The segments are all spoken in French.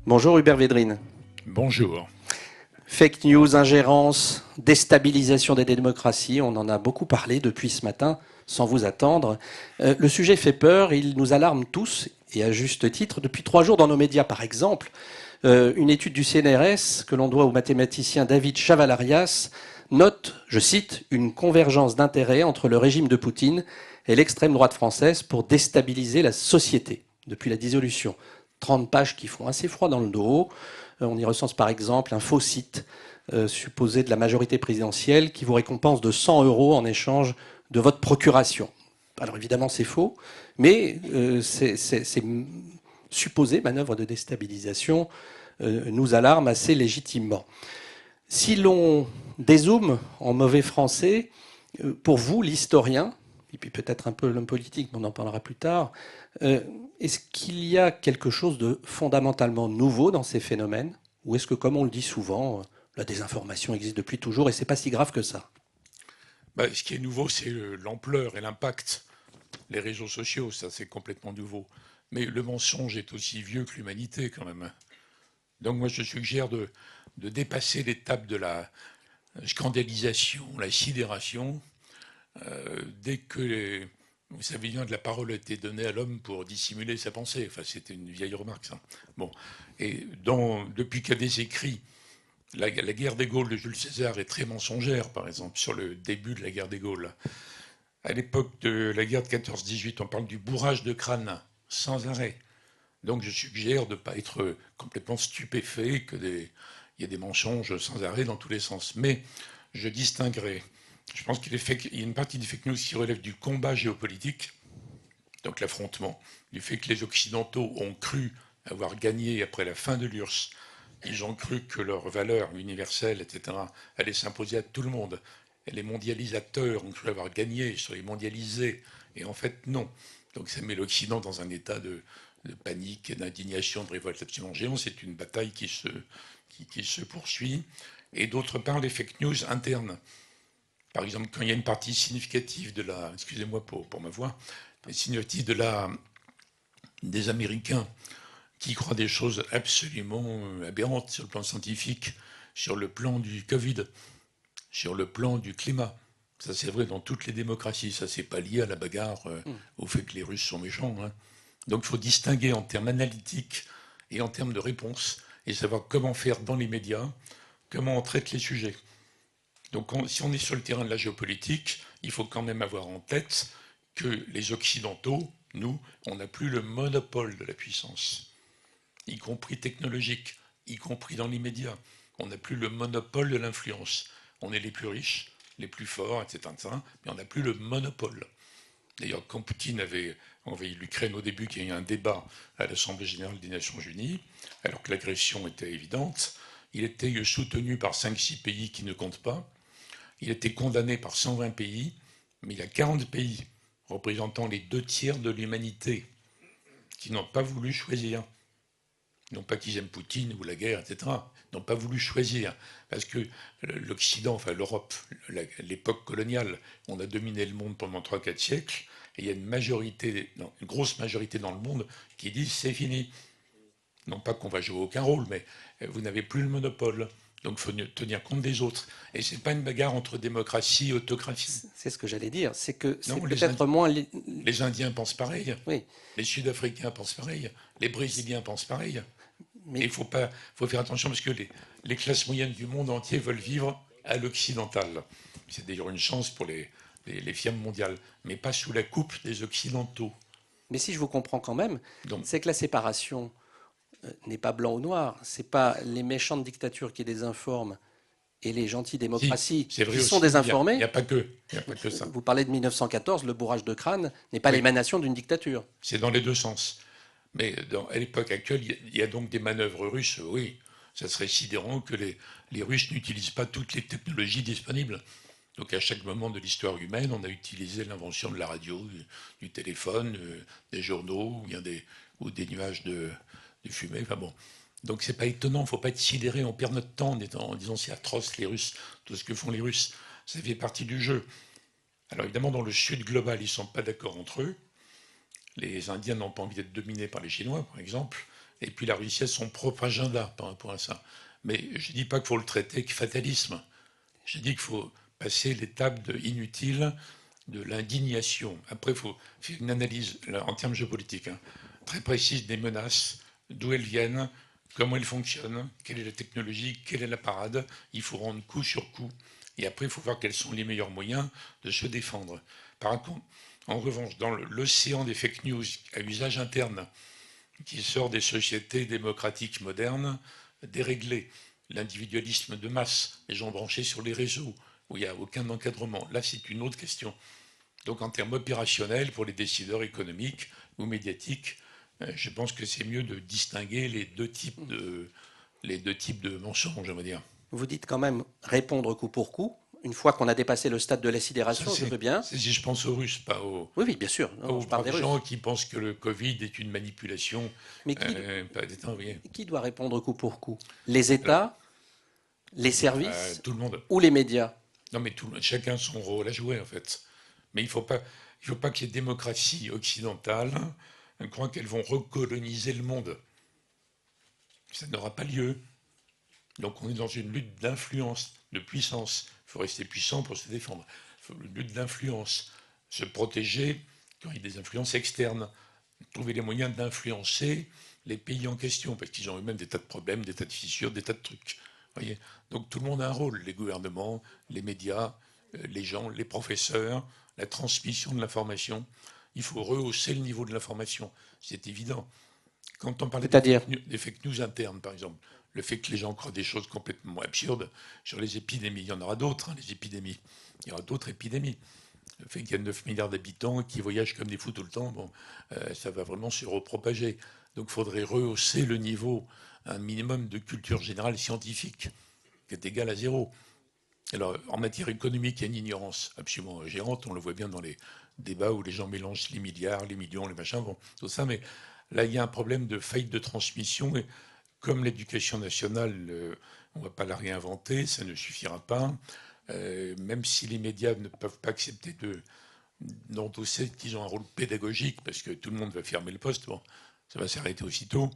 Bonjour Hubert Védrine. Bonjour. Fake news, ingérence, déstabilisation des démocraties, on en a beaucoup parlé depuis ce matin, sans vous attendre. Le sujet fait peur, il nous alarme tous, et à juste titre. Depuis 3 jours dans nos médias, par exemple, une étude du CNRS, que l'on doit au mathématicien David Chavalarias, note, je cite, une convergence d'intérêts entre le régime de Poutine et l'extrême droite française pour déstabiliser la société depuis la dissolution. 30 pages qui font assez froid dans le dos. On y recense par exemple un faux site supposé de la majorité présidentielle qui vous récompense de 100 euros en échange de votre procuration. Alors évidemment c'est faux, mais ces supposées manœuvres de déstabilisation nous alarment assez légitimement. Si l'on dézoome en mauvais français, pour vous, l'historien, et puis peut-être un peu l'homme politique, mais on en parlera plus tard, est-ce qu'il y a quelque chose de fondamentalement nouveau dans ces phénomènes? Ou est-ce que, comme on le dit souvent, la désinformation existe depuis toujours et c'est pas si grave que ça? Ce qui est nouveau, c'est l'ampleur et l'impact. Les réseaux sociaux, ça c'est complètement nouveau. Mais le mensonge est aussi vieux que l'humanité quand même. Donc moi je suggère de dépasser l'étape de la scandalisation, la sidération, dès que, vous savez bien, que la parole a été donnée à l'homme pour dissimuler sa pensée. Enfin c'était une vieille remarque ça. Bon. Et depuis qu'il y a des écrits, la guerre des Gaules de Jules César est très mensongère, par exemple, sur le début de la guerre des Gaules. À l'époque de la guerre de 14-18, on parle du bourrage de crâne, sans arrêt. Donc je suggère de ne pas être complètement stupéfait qu'il y ait des mensonges sans arrêt dans tous les sens. Mais je distinguerai. Je pense qu'il y a une partie des fake news qui relève du combat géopolitique, donc l'affrontement, du fait que les Occidentaux ont cru avoir gagné après la fin de l'URSS. Ils ont cru que leurs valeurs universelles, etc., allaient s'imposer à tout le monde. Et les mondialisateurs ont cru avoir gagné sur les mondialisés. Et en fait, non. Donc ça met l'Occident dans un état de panique, d'indignation, de révolte absolument géant. C'est une bataille qui se poursuit. Et d'autre part, les fake news internes. Par exemple, quand il y a une partie significative de la, excusez-moi pour ma voix, significative des Américains qui croient des choses absolument aberrantes sur le plan scientifique, sur le plan du Covid, sur le plan du climat. Ça, c'est vrai dans toutes les démocraties. Ça, c'est pas lié à la bagarre, au fait que les Russes sont méchants, hein. Donc, il faut distinguer en termes analytiques et en termes de réponse et savoir comment faire dans les médias, comment on traite les sujets. Donc, si on est sur le terrain de la géopolitique, il faut quand même avoir en tête que les Occidentaux, nous, on n'a plus le monopole de la puissance, y compris technologique, y compris dans l'immédiat. On n'a plus le monopole de l'influence. On est les plus riches, les plus forts, etc. Mais on n'a plus le monopole. D'ailleurs, quand Poutine avait envahi l'Ukraine au début, qu'il y a eu un débat à l'Assemblée générale des Nations unies, alors que l'agression était évidente, il était soutenu par 5-6 pays qui ne comptent pas. Il était condamné par 120 pays, mais il y a 40 pays représentant les 2 tiers de l'humanité qui n'ont pas voulu choisir. Non pas qu'ils aiment Poutine ou la guerre, etc. N'ont pas voulu choisir. Parce que l'Occident, enfin l'Europe, l'époque coloniale, on a dominé le monde pendant 3-4 siècles, et il y a une grosse majorité dans le monde qui disent c'est fini. Non pas qu'on va jouer aucun rôle, mais vous n'avez plus le monopole. Donc il faut tenir compte des autres. Et ce n'est pas une bagarre entre démocratie et autocratie. C'est ce que j'allais dire. C'est que c'est Non, peut-être moins. les Indiens pensent pareil, Oui, les Sud-Africains pensent pareil, les Brésiliens pensent pareil. Et mais faut faire attention parce que les classes moyennes du monde entier veulent vivre à l'occidental. C'est d'ailleurs une chance pour les firmes mondiales, mais pas sous la coupe des Occidentaux. Mais si je vous comprends quand même, Donc, c'est que la séparation n'est pas blanc ou noir. C'est pas les méchantes dictatures qui désinforment et les gentilles si, démocraties c'est vrai qui sont aussi, il n'y désinformées. a pas que, il y a pas que ça. Vous parlez de 1914, le bourrage de crâne n'est pas Oui, l'émanation d'une dictature. c'est dans les deux sens. Mais à l'époque actuelle, il y a donc des manœuvres russes, oui. Ça serait sidérant que les Russes n'utilisent pas toutes les technologies disponibles. Donc à chaque moment de l'histoire humaine, on a utilisé l'invention de la radio, du téléphone, des journaux, ou des nuages de fumée. Enfin bon. Donc c'est pas étonnant, il ne faut pas être sidéré, on perd notre temps en disant c'est atroce les Russes, tout ce que font les Russes. Ça fait partie du jeu. Alors évidemment, dans le sud global, ils ne sont pas d'accord entre eux. Les Indiens n'ont pas envie d'être dominés par les Chinois, par exemple. Et puis la Russie a son propre agenda par rapport à ça. Mais je ne dis pas qu'il faut le traiter avec fatalisme. Je dis qu'il faut passer l'étape inutile de l'indignation. Après, il faut faire une analyse là, en termes géopolitiques très précise des menaces, d'où elles viennent, comment elles fonctionnent, quelle est la technologie, quelle est la parade. Il faut rendre coup sur coup. Et après, il faut voir quels sont les meilleurs moyens de se défendre. Par contre, en revanche, dans l'océan des fake news à usage interne, qui sort des sociétés démocratiques modernes, déréglées, l'individualisme de masse, les gens branchés sur les réseaux, où il n'y a aucun encadrement. Là, c'est une autre question. Donc en termes opérationnels, pour les décideurs économiques ou médiatiques, je pense que c'est mieux de distinguer les deux types de mensonges, on va dire. Vous dites quand même répondre coup pour coup. Une fois qu'on a dépassé le stade de la Ça, sidération, je veux bien. c'est si je pense aux Russes, pas aux, Oui, oui, bien sûr. pas Non, aux je parle des braves Russes. gens qui pensent que le Covid est une manipulation. Mais qui, Pas d'état, oui. qui doit répondre coup pour coup? Les Alors, États, les services tout le monde. ou les médias? Non, mais chacun son rôle à jouer, en fait. Mais il faut pas que les démocraties occidentales croient qu'elles vont recoloniser le monde. Ça n'aura pas lieu. Donc on est dans une lutte d'influence, de puissance. Il faut rester puissant pour se défendre. Il faut une lutte d'influence. Se protéger quand il y a des influences externes. Trouver les moyens d'influencer les pays en question, parce qu'ils ont eux-mêmes des tas de problèmes, des tas de fissures, des tas de trucs. Voyez. Donc tout le monde a un rôle, les gouvernements, les médias, les gens, les professeurs, la transmission de l'information. Il faut rehausser le niveau de l'information, c'est évident. Quand on parlait C'est-à-dire? des fake news internes, par exemple, le fait que les gens croient des choses complètement absurdes sur les épidémies, il y en aura d'autres, les épidémies. Il y aura d'autres épidémies. Le fait qu'il y a 9 milliards d'habitants qui voyagent comme des fous tout le temps, bon, ça va vraiment se repropager. Donc il faudrait rehausser le niveau, un minimum de culture générale scientifique, qui est égal à zéro. Alors, en matière économique, il y a une ignorance absolument géante. On le voit bien dans les débats où les gens mélangent les milliards, les millions, les machins, bon, tout ça. Mais là, il y a un problème de faillite de transmission. Et comme l'éducation nationale, on ne va pas la réinventer, ça ne suffira pas. Même si les médias ne peuvent pas accepter d'endosser qu'ils ont un rôle pédagogique, parce que tout le monde va fermer le poste, bon, ça va s'arrêter aussitôt.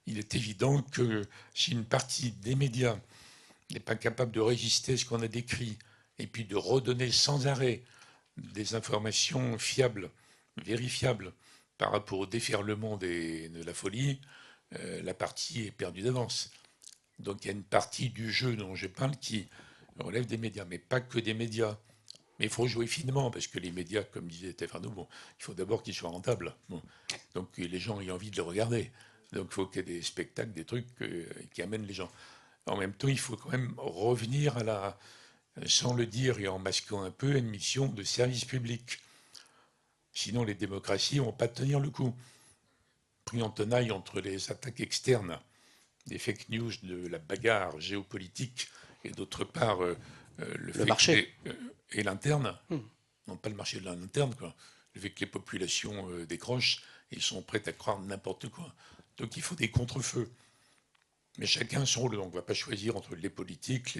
Il est évident que si une partie des médias n'est pas capable de résister à ce qu'on a décrit, et puis de redonner sans arrêt des informations fiables, vérifiables, par rapport au déferlement de la folie, la partie est perdue d'avance. Donc il y a une partie du jeu dont je parle qui relève des médias, mais pas que des médias. Mais il faut jouer finement, parce que les médias, comme disait Stefano, bon, il faut d'abord qu'ils soient rentables. Bon. Donc les gens aient envie de le regarder. Donc il faut qu'il y ait des spectacles, des trucs qui amènent les gens. En même temps, il faut quand même revenir sans le dire et en masquant un peu, à une mission de service public. Sinon, les démocraties ne vont pas tenir le coup. Pris en tenaille entre les attaques externes, des fake news, de la bagarre géopolitique, et d'autre part, le fait marché. Et l'interne, non pas le marché de l'interne, quoi. Le fait que les populations décrochent, ils sont prêts à croire n'importe quoi. Donc il faut des contre-feux. Mais chacun son rôle. Donc on ne va pas choisir entre les politiques,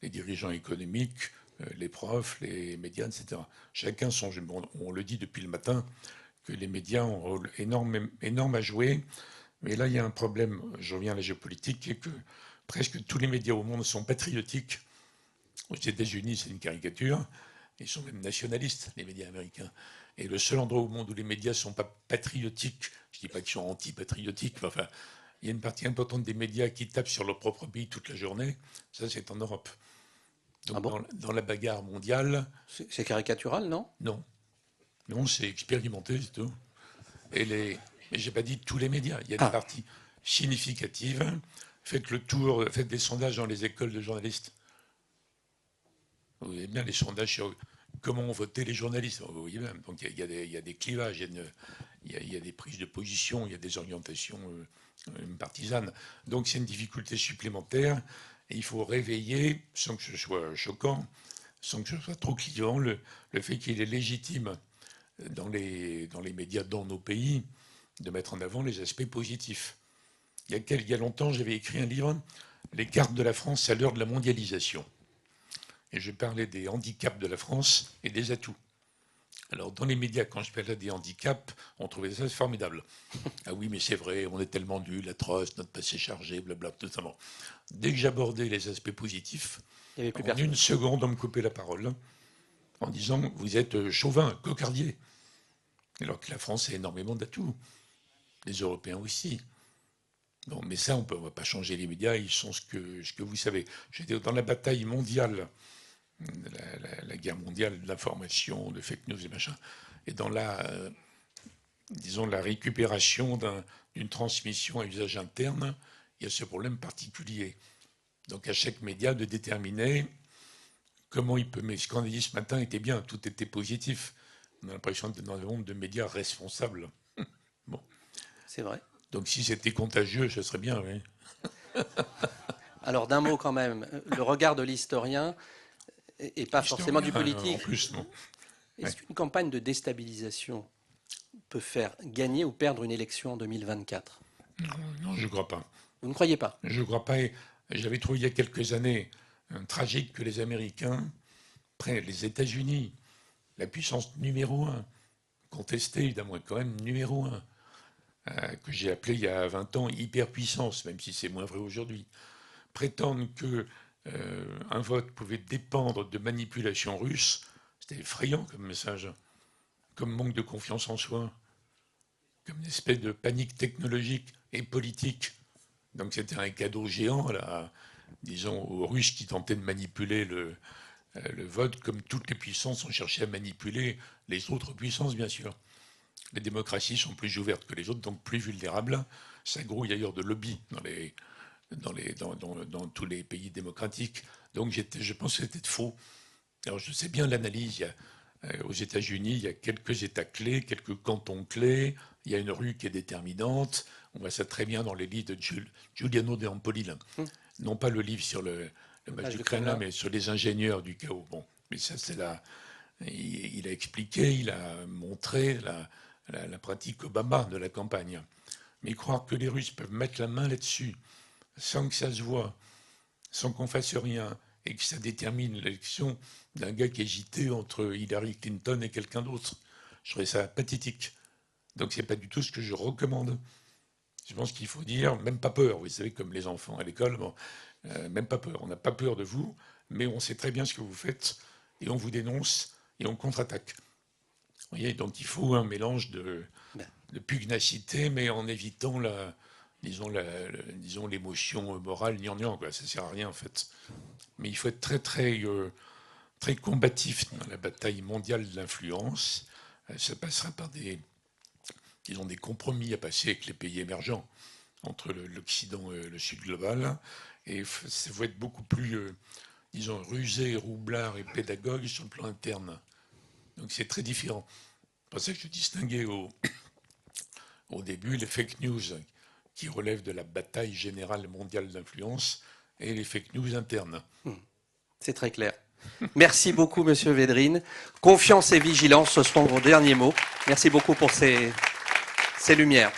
les dirigeants économiques, les profs, les médias, etc. Chacun son jeu. Bon, on le dit depuis le matin que les médias ont un rôle énorme à jouer. Mais là, il y a un problème, je reviens à la géopolitique, qui est que presque tous les médias au monde sont patriotiques. Aux États-Unis, c'est une caricature. Ils sont même nationalistes, les médias américains. Et le seul endroit au monde où les médias ne sont pas patriotiques, je ne dis pas qu'ils sont anti-patriotiques, mais enfin, il y a une partie importante des médias qui tapent sur leur propre pays toute la journée. Ça, c'est en Europe. Donc, Ah bon? dans la bagarre mondiale. C'est caricatural, non? Non. Non, c'est expérimenté, c'est tout. Mais je n'ai pas dit tous les médias. Il y a des parties significatives. Faites le tour, faites des sondages dans les écoles de journalistes. Vous voyez bien les sondages sur comment ont voté les journalistes. Vous voyez bien. Donc il y a des clivages, il y a des prises de position, il y a des orientations partisanes. Donc c'est une difficulté supplémentaire. Et il faut réveiller, sans que ce soit choquant, sans que ce soit trop clivant, le fait qu'il est légitime dans les médias dans nos pays de mettre en avant les aspects positifs. Il y a longtemps, j'avais écrit un livre, Les cartes de la France à l'heure de la mondialisation. Et je parlais des handicaps de la France et des atouts. Alors, dans les médias, quand je parlais des handicaps, on trouvait ça formidable. Ah oui, mais c'est vrai, on est tellement nuls, atroces, notre passé chargé, blabla, notamment. Dès que j'abordais les aspects positifs, Il n'y avait plus en personne. une seconde, on me coupait la parole en disant « vous êtes chauvin, cocardier ». Alors que la France a énormément d'atouts. Les Européens aussi. Bon, mais ça, on ne va pas changer les médias, ils sont ce que vous savez. J'étais dans la bataille mondiale, la guerre mondiale de l'information, de fake news et machin, et dans disons, la récupération d'une transmission à usage interne, il y a ce problème particulier. Donc à chaque média de déterminer comment il peut. Mais ce qu'on a dit ce matin était bien, tout était positif. On a l'impression d'être dans un monde de médias responsables. Bon. C'est vrai. Donc si c'était contagieux, ce serait bien, oui. Alors d'un mot quand même, le regard de l'historien et pas forcément du politique. En plus, non. Est-ce qu'une campagne de déstabilisation peut faire gagner ou perdre une élection en 2024 ? Non, je ne crois pas. Vous ne croyez pas ? Je ne crois pas. J'avais trouvé il y a quelques années tragique que les Américains prennent les États-Unis, la puissance numéro un, contestée évidemment, quand même numéro un, que j'ai appelé il y a 20 ans hyperpuissance, même si c'est moins vrai aujourd'hui, prétendent qu'un vote pouvait dépendre de manipulation russe, c'était effrayant comme message, comme manque de confiance en soi, comme une espèce de panique technologique et politique. Donc c'était un cadeau géant, là, disons, aux Russes qui tentaient de manipuler le vote, comme toutes les puissances ont cherché à manipuler les autres puissances, bien sûr. Les démocraties sont plus ouvertes que les autres, donc plus vulnérables. Ça grouille d'ailleurs de lobbies dans tous les pays démocratiques. Donc je pense que c'était faux. Alors je sais bien l'analyse. Aux États-Unis, il y a quelques États clés, quelques cantons clés. Il y a une rue qui est déterminante. On voit ça très bien dans les livres de Giuliano De Empoli. Non pas le livre sur le match du Kremlin, mais sur les ingénieurs du chaos. Bon, mais ça, c'est là. Il a expliqué, il a montré la pratique Obama de la campagne. Mais croire que les Russes peuvent mettre la main là-dessus, sans que ça se voit, sans qu'on fasse rien, et que ça détermine l'élection d'un gars qui hésitait entre Hillary Clinton et quelqu'un d'autre, je trouvais ça pathétique. Donc c'est pas du tout ce que je recommande. Je pense qu'il faut dire, même pas peur, vous savez, comme les enfants à l'école, bon, même pas peur. On n'a pas peur de vous, mais on sait très bien ce que vous faites, et on vous dénonce, et on contre-attaque. Vous voyez, donc il faut un mélange de pugnacité, mais en évitant disons l'émotion morale, gnangnan, quoi. Ça sert à rien en fait. Mais il faut être très très combatif dans la bataille mondiale de l'influence. Ça passera par des compromis à passer avec les pays émergents entre l'Occident et le Sud global. Et il faut être beaucoup plus, rusé, roublard et pédagogue sur le plan interne. Donc c'est très différent. C'est pour ça que je distinguais au début les fake news qui relèvent de la bataille générale mondiale d'influence et les fake news internes. C'est très clair. Merci beaucoup, Monsieur Védrine. Confiance et vigilance, ce sont vos derniers mots. Merci beaucoup pour ces lumières.